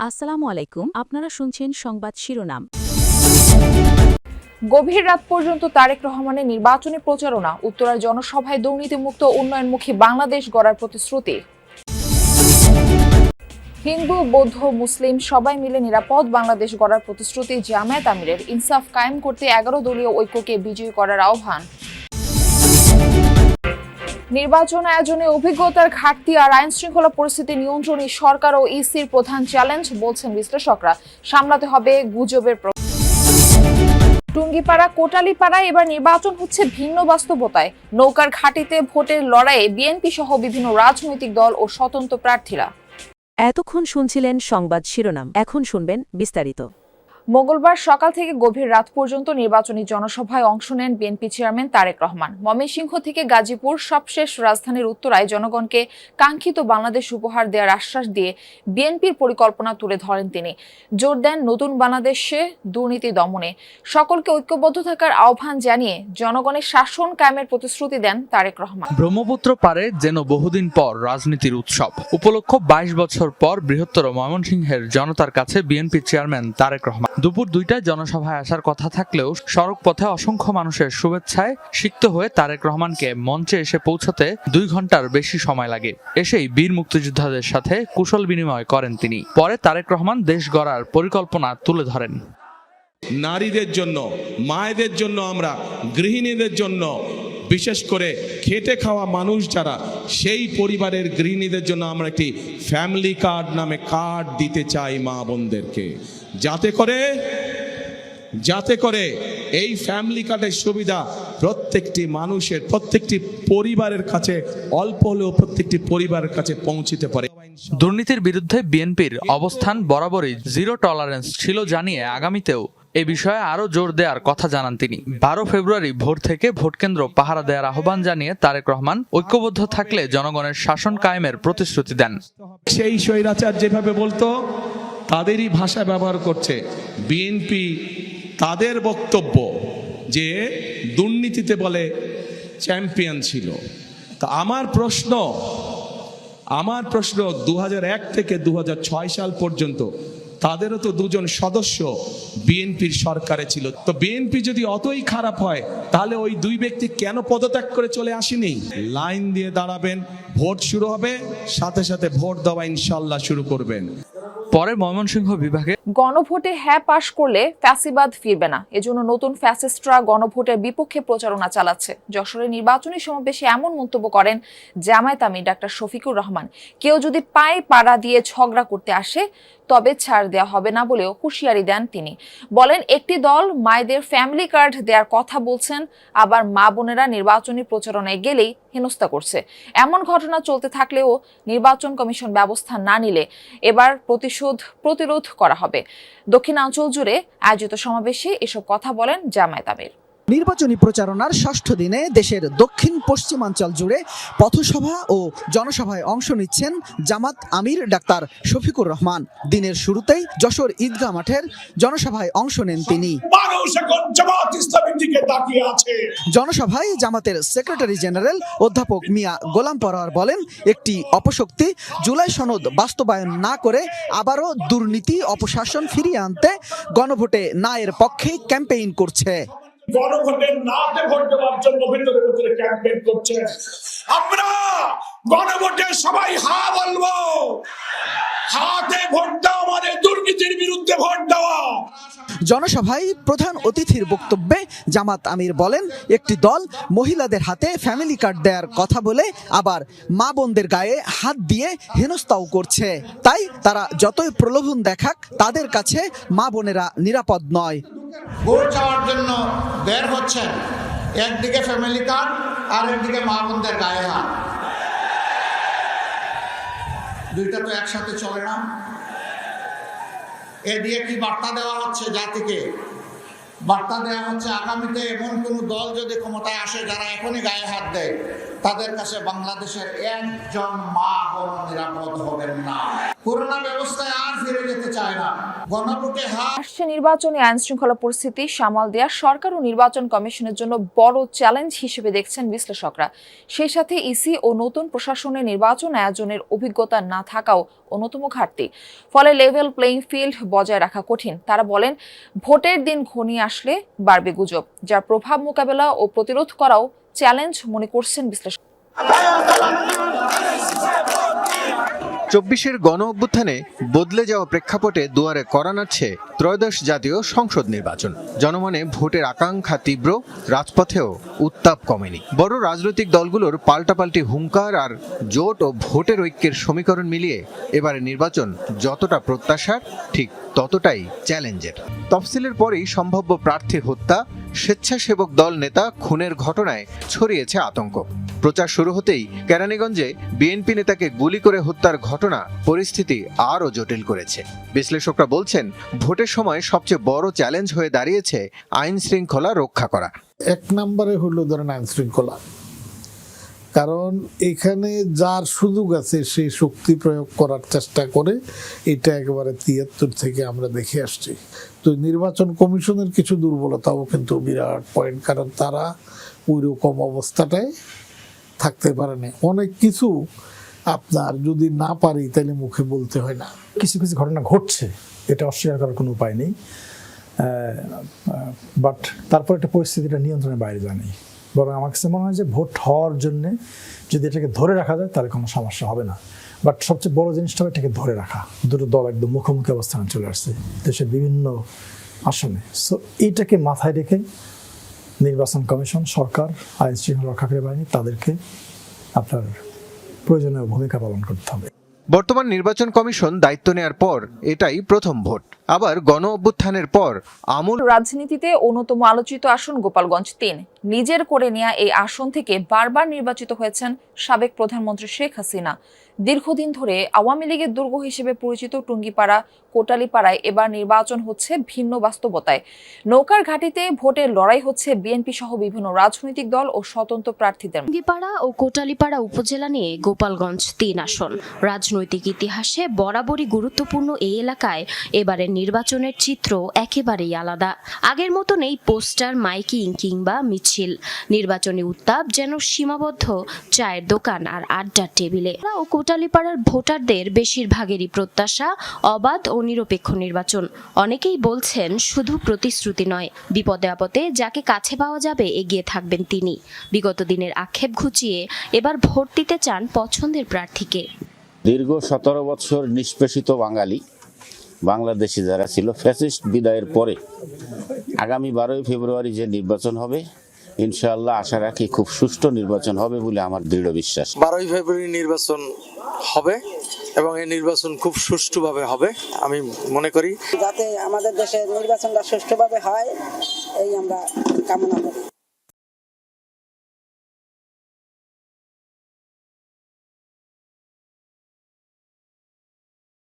আসসালামু আলাইকুম, আপনারা শুনছেন সংবাদ শিরোনাম। গভীর রাত পর্যন্ত তারেক রহমানের নির্বাচনী প্রচারণা, উত্তরার জনসভায় দুর্নীতিমুক্ত উন্নয়নমুখী বাংলাদেশ গড়ার প্রতিশ্রুতি। হিন্দু, বৌদ্ধ, মুসলিম সবাই মিলে নিরাপদ বাংলাদেশ গড়ার প্রতিশ্রুতি জামায়াত আমিরের। ইনসাফ কায়েম করতে 11 দলীয় ঐক্যকে বিজয়ী করার আহ্বান। নির্বাচন আয়োজনে অভিজ্ঞতার ঘাটতি আর আইন শৃঙ্খলা পরিস্থিতি নিয়ন্ত্রণে সরকার ও ইসির প্রধান চ্যালেঞ্জ, বলছেন বিশ্লেষকরা। সামলাতে হবে গুজবের। টুঙ্গিপাড়া, কোটালীপাড়ায় এবার নির্বাচন হচ্ছে ভিন্ন বাস্তবতায়। নৌকার ঘাটিতে ভোটের লড়াইয়ে বিএনপি সহ বিভিন্ন রাজনৈতিক দল ও স্বতন্ত্র প্রার্থীরা। এতক্ষণ শুনছিলেন সংবাদ শিরোনাম, এখন শুনবেন বিস্তারিত। মঙ্গলবার সকাল থেকে গভীর রাত পর্যন্ত নির্বাচনী জনসভায় অংশ নেন বিএনপি চেয়ারম্যান তারেক রহমান। ময়মনসিংহ থেকে গাজীপুর সবশেষ রাজধানীর উত্তরায় জনগণকে কাঙ্ক্ষিত বাংলাদেশ উপহার দেওয়ার আশ্বাস দিয়ে বিএনপির পরিকল্পনা তুলে ধরেন তিনি। জোর দেন নতুন বাংলাদেশে দুর্নীতি দমনে। সকলকে ঐক্যবদ্ধ থাকার আহ্বান জানিয়ে জনগণের শাসন কায়েমের প্রতিশ্রুতি দেন তারেক রহমান। ব্রহ্মপুত্র পারে যেন বহুদিন পর রাজনীতির উৎসব উপলক্ষ 22 বছর পর বৃহত্তর ময়মনসিংহের জনতার কাছে বিএনপি চেয়ারম্যান তারেক রহমান দুপুর 2টায় জনসভায় আসার কথা থাকলেও সড়ক পথে অসংখ্য মানুষের শুভেচ্ছায় সিক্ত হয়ে তারেক রহমানকে মঞ্চে এসে পৌঁছতে 2 ঘন্টার বেশি সময় লাগে। এসেই বীর মুক্তিযোদ্ধাদের সাথে কুশল বিনিময় করেন তিনি। পরে তারেক রহমান দেশ গড়ার পরিকল্পনা তুলে ধরেন। নারীদের জন্য, মায়েদের জন্য, আমরা গৃহিণীদের জন্য, বিশেষ করে খেটে খাওয়া মানুষ যারা, সেই পরিবারের গৃহিণীদের জন্য আমরা একটি ফ্যামিলি কার্ড নামে কার্ড দিতে চাই মা বোনদেরকে, যাতে করে এই ফ্যামিলি কার্ডের সুবিধা প্রত্যেকটি মানুষের, প্রত্যেকটি পরিবারের কাছে, অল্প হলেও প্রত্যেকটি পরিবারের কাছে পৌঁছিতে পারে। দুর্নীতির বিরুদ্ধে বিএনপির অবস্থান বরাবরই জিরো টলারেন্স ছিল জানিয়ে আগামীতেও এ বিষয়ে আরো জোর দেওয়ার কথা জানান তিনি। 12 ফেব্রুয়ারি ভোর থেকে ভোটকেন্দ্র পাহারা দেওয়ার আহ্বান জানিয়ে তারেক রহমান ঐক্যবদ্ধ থাকলে জনগণের শাসন কায়েমের প্রতিশ্রুতি দেন। সেই স্বৈরাচার যেভাবে বলতো তাদেরই ভাষা ব্যবহার করছে বিএনপি। তাদের বক্তব্য যে দুর্নীতিতে বলে চ্যাম্পিয়ন ছিল। তা আমার প্রশ্ন 2001 থেকে 2006 সাল পর্যন্ত তাদেরও তো 2 জন সদস্য বিএনপির সরকারে ছিল। তো বিএনপি যদি অতই খারাপ হয় তাহলে ওই 2 ব্যক্তি কেন পদত্যাগ করে চলে আসেনি? লাইন দিয়ে দাঁড়াবেন, ভোট শুরু হবে, সাথে সাথে ভোট দেওয়া ইনশাল্লাহ শুরু করবেন। পরে ময়মনসিংহ বিভাগে গণভোটে হ্যাঁ পাশ করলে ফ্যাসিবাদ ফিরবে না, এজন্য নতুন ফ্যাসিস্টরা গণভোটের বিপক্ষে প্রচারণা চালাচ্ছে। যশোরে নির্বাচনী সমাবেশে এমন মন্তব্য করেন জামায়াত আমির ডাক্তার শফিকুর রহমান। কেউ যদি পায়ে পাড়া দিয়ে ঝগড়া করতে আসে তবে ছাড় দেওয়া হবে না বলেও হুঁশিয়ারি দেন তিনি। বলেন, একটি দল মায়েদের ফ্যামিলি কার্ড দেওয়ার কথা বলছেন, আবার মা বোনেরা নির্বাচনী প্রচারণায় গেলেই হেনস্থা করছে। এমন ঘটনা চলতে থাকলেও নির্বাচন কমিশন ব্যবস্থা না নিলে এবার প্রতিরোধ করা হবে। দক্ষিণাঞ্চল জুড়ে আয়োজিত সমাবেশে এসব কথা বলেন জামায়াত আমির। নির্বাচনী প্রচারণার 6ষ্ঠ দিনে দেশের দক্ষিণ পশ্চিমাঞ্চল জুড়ে পথসভা ও জনসভায় অংশ নিচ্ছেন জামাত আমির ডাক্তার শফিকুর রহমান। দিনের শুরুতেই যশোর ঈদগাহ মাঠের জনসভায় অংশ নেন তিনি। জনসভায় জামাতের সেক্রেটারি জেনারেল অধ্যাপক মিয়া গোলাম পরোয়ার বলেন, একটি অপশক্তি জুলাই সনদ বাস্তবায়ন না করে আবারও দুর্নীতি অপশাসন ফিরিয়ে আনতে গণভোটে না এর পক্ষে ক্যাম্পেইন করছে। গণভোটের নাতে ভোট দেওয়ার জন্য ভিতরে ক্যাম্পেইন করছে। আমরা গণভোটে সবাই হা বলবো। হাতে ভোট দেওয়া মানে দুর্নীতির বিরুদ্ধে ভোট দেওয়া। জনসভায় প্রধান অতিথির বক্তব্যে জামাত আমির বলেন, একটি দল মহিলাদের হাতে ফ্যামিলি কার্ড দেওয়ার কথা বলে আবার মা বোনদের গায়ে হাত দিয়ে হেনস্থাও করছে। তাই তারা যতই প্রলোভন দেখাক তাদের কাছে মা বোনেরা নিরাপদ নয়। ভোট চাওয়ার জন্য বের হচ্ছেন, একদিকে ফ্যামিলি কার্ড আর একদিকে মা বোনদের গায়ে হাত, দুইটা তো একসাথে চলে না। এ দিয়ে কি বার্তা দেওয়া হচ্ছে জাতিকে? বার্তা দেওয়া হচ্ছে আগামীতে এমন কোন দল যদি ক্ষমতায় আসে যারা এখনই গায়ে হাত দেয়, তাদের কাছে বাংলাদেশের একজন মা বোন নিরাপদ হবেন না। পুরোনো ব্যবস্থায় আর ফিরে যেতে চায় না। গণভোটে আসছে নির্বাচনে আইন শৃঙ্খলা পরিস্থিতি সামাল দেওয়া সরকার ও নির্বাচন কমিশনের জন্য বড় চ্যালেঞ্জ হিসেবে দেখছেন বিশ্লেষকরা। সেই সাথে ইসি ও নতুন প্রশাসনের নির্বাচন আয়োজনের অভিজ্ঞতা না থাকাও অন্যতম ঘাটতি। ফলে লেভেল প্লেইং ফিল্ড বজায় রাখা কঠিন। তারা বলেন, ভোটের দিন ঘনিয়ে আসলে বাড়বে গুজব, যার প্রভাব মোকাবেলা ও প্রতিরোধ করাও চ্যালেঞ্জ মনে করছেন বিশ্লেষক। 24-এর গণ অভ্যুত্থানে বদলে যাওয়া প্রেক্ষাপটে দুয়ারে কড়া নাড়ছে ত্রয়োদশ জাতীয় সংসদ নির্বাচন। জনমনে ভোটের আকাঙ্ক্ষা তীব্র, রাজপথেও উত্তাপ কমেনি। বড় রাজনৈতিক দলগুলোর পাল্টাপাল্টি হুঙ্কার আর জোট ও ভোটের ঐক্যের সমীকরণ মিলিয়ে এবারে নির্বাচন যতটা প্রত্যাশার, ঠিক ততটাই চ্যালেঞ্জের। তফসিলের পরেই সম্ভাব্য প্রার্থী হত্যা, স্বেচ্ছাসেবক দল নেতা খুনের ঘটনায় ছড়িয়েছে আতঙ্ক। প্রচার শুরু হতেই কেরানীগঞ্জে বিএনপি নেতাকে গুলি করে হত্যার ঘটনা পরিস্থিতি আরও জটিল করেছে। বিশ্লেষকরা বলছেন, ভোটের সময় সবচেয়ে বড় চ্যালেঞ্জ হয়ে দাঁড়িয়েছে আইন শৃঙ্খলা রক্ষা করা। এক নম্বরে হলো ধরেন আইন শৃঙ্খলা, কারণ এখানে যার সুযোগ আছে সে শক্তি প্রয়োগ করার চেষ্টা করে। এটা একেবারে 73 থেকে আমরা দেখে আসছি। তো নির্বাচন কমিশনের কিছু দুর্বলতাও কিন্তু বিরাট পয়েন্ট, কারণ তারা ওই রকম অবস্থাটায় থাকতে পারে না। অনেক কিছু আপনার যদি না পারি তাহলে মুখে বলতে হয় না। কিছু কিছু ঘটনা ঘটছে, এটা অস্বীকার করার কোনো উপায় নেই, বাট তারপর একটা পরিস্থিতিটা নিয়ন্ত্রণের বাইরে যায় নাই। বরং আমার কাছে মনে হয় যে ভোট হওয়ার জন্যে যদি এটাকে ধরে রাখা যায় তাহলে কোনো সমস্যা হবে না। বাট সবচেয়ে বড় জিনিসটা হবে এটাকে ধরে রাখা। দুটো দল একদম মুখোমুখি অবস্থানে চলে আসছে দেশের বিভিন্ন আসনে। সো এইটাকে মাথায় রেখে নির্বাচন কমিশন, সরকার, আইন শৃঙ্খলা রক্ষাকারী বাহিনী তাদেরকে আপনার প্রয়োজনীয় ভূমিকা পালন করতে হবে। বর্তমান নির্বাচন কমিশন দায়িত্ব নেয়ার পর এটাই প্রথম ভোট। আবার গণ অভ্যুত্থানের পর আমূল রাজনীতিতে অন্যতম আলোচিত আসন গোপালগঞ্জ 3। নিজের করে নেয়া এই আসন থেকে বারবার নির্বাচিত হয়েছেন সাবেক প্রধানমন্ত্রী শেখ হাসিনা। দীর্ঘদিন ধরে আওয়ামী লীগের দুর্গ হিসেবে পরিচিত টুঙ্গিপাড়া, কোটালীপাড়ায় এবার নির্বাচন হচ্ছে ভিন্ন বাস্তবতায়। নৌকার ঘাটিতে ভোটের লড়াই হচ্ছে বিএনপি সহ বিভিন্ন রাজনৈতিক দল ও স্বতন্ত্র প্রার্থীদের। টুঙ্গিপাড়া ও কোটালীপাড়া উপজেলা নিয়ে গোপালগঞ্জ 3 আসন। রাজনৈতিক ইতিহাসে বরাবরই গুরুত্বপূর্ণ এই এলাকায় এবারের নির্বাচনের চিত্র একেবারেই আলাদা। আগের মতো নেই পোস্টার, মাইকিং কিংবা মিছিল। নির্বাচনী উত্তাপ যেন সীমাবদ্ধ চায়ের দোকান আর আড্ডার টেবিলে। ও কোটালীপাড়ার ভোটারদের বেশিরভাগেরই প্রত্যাশা অবাধ ও নিরপেক্ষ নির্বাচন। অনেকেই বলছেন শুধু প্রতিশ্রুতি নয়, বিপদে আপদে যাকে কাছে পাওয়া যাবে এগিয়ে থাকবেন তিনি। বিগত দিনের আক্ষেপ ঘুচিয়ে এবার ভোট দিতে চান পছন্দের প্রার্থীকে। দীর্ঘ 17 বছর নিষ্পেষিত বাঙালি বাংলাদেশি যারা ছিল, ফ্যাসিস্ট বিদায়ের পরে আগামী 12 ফেব্রুয়ারি যে নির্বাচন হবে, ইনশাআল্লাহ আশা রাখি খুব সুষ্ঠু নির্বাচন হবে বলে আমার দৃঢ় বিশ্বাস। 12 ফেব্রুয়ারি নির্বাচন হবে এবং এই নির্বাচন খুব সুষ্ঠুভাবে হবে আমি মনে করি। যাতে আমাদের দেশে নির্বাচনটা সুষ্ঠুভাবে হয় এই আমরা কামনা করি।